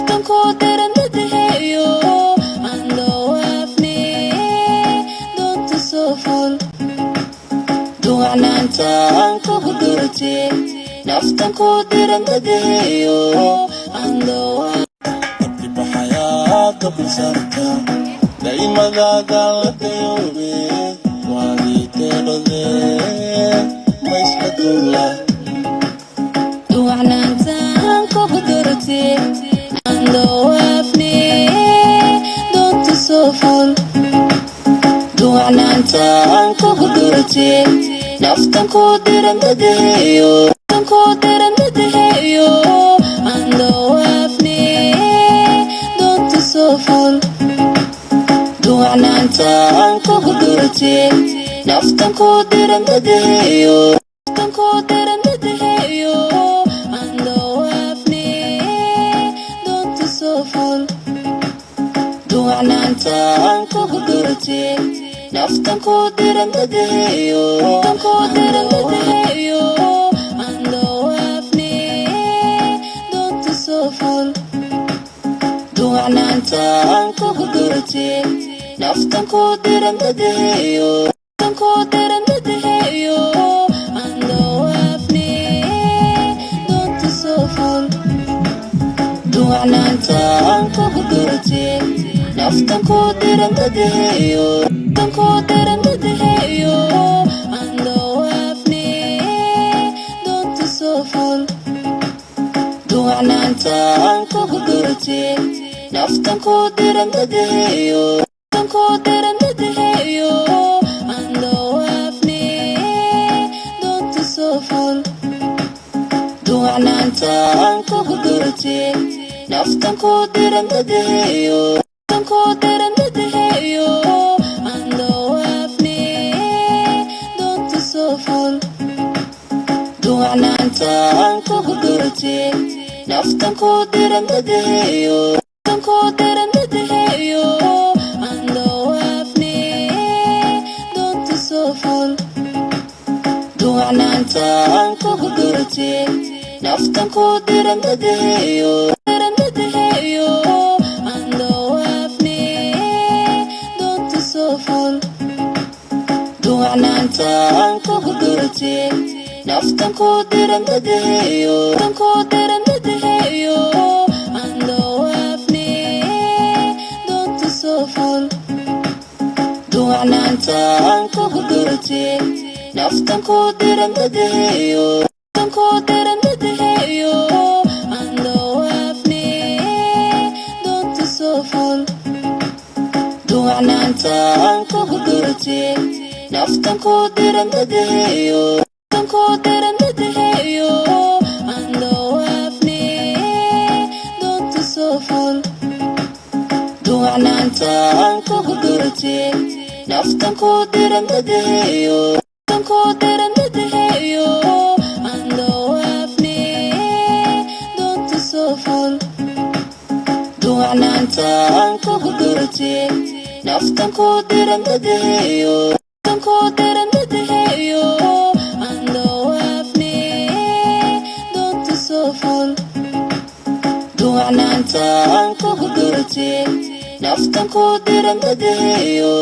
Naftanku dirandadaheeyo andowaafne doonta soo ful duwacnaantaan kugu durte naftanku dirandadaheeyo andowaafne xayaata bisarta daimadaada la dayoobe waaditeedhode mayska duula duwacnaantaan kugu durte andowaafne doonta soo ful duwacnaantaan kugu durte naftanku dirandadaheeyo andowaafne doonta soo ful duwacnaantaan kugu durte naftanku dirandadaheeyo andowaafne doonta soo ful duwacnaantaan kugu durte naftanku dirandadaheeyo andowaafne doonta soo ful duwacnaantaan kugu durte naftanku dirandadaheeyo andowaafne doonta soo ful duwacnaantaan kugu durte naftanku dirandadaheeyo andowaafne doonta soo ful duwacnaantaan kugu durte naftanku dirandadaheeyo andowaafne doonta soo ful duwacnaantaan kugu durte naftanku dirandadaheeyo andowaafne doonta soo ful duwacnaantaan kugu durte naftanku dirandadaheeyo andowaafne doonta soo ful duwacnaantaan kugu durte naftanku dirandadaheeyo andowaafne doonta soo ful duwacnaantaan kugu durte naftanku dirandadaheeyo andowaafne doonta soo ful duwacnaantaan kugu durte naftanku dirandadaheeyo andowaafne doonta soo ful duwacnaantaan kugu durte naftanku dirandadaheeyo andowaafne doonta soo ful duwacnaantaan kugu durte naftanku dirandadaheeyo andowaafne doonta soo ful duwacnaantaan kugu durte naftanku dirandadaheeyo andowaafne doonta soo ful duwacnaantaan kugu durte naftanku dirandadaheeyo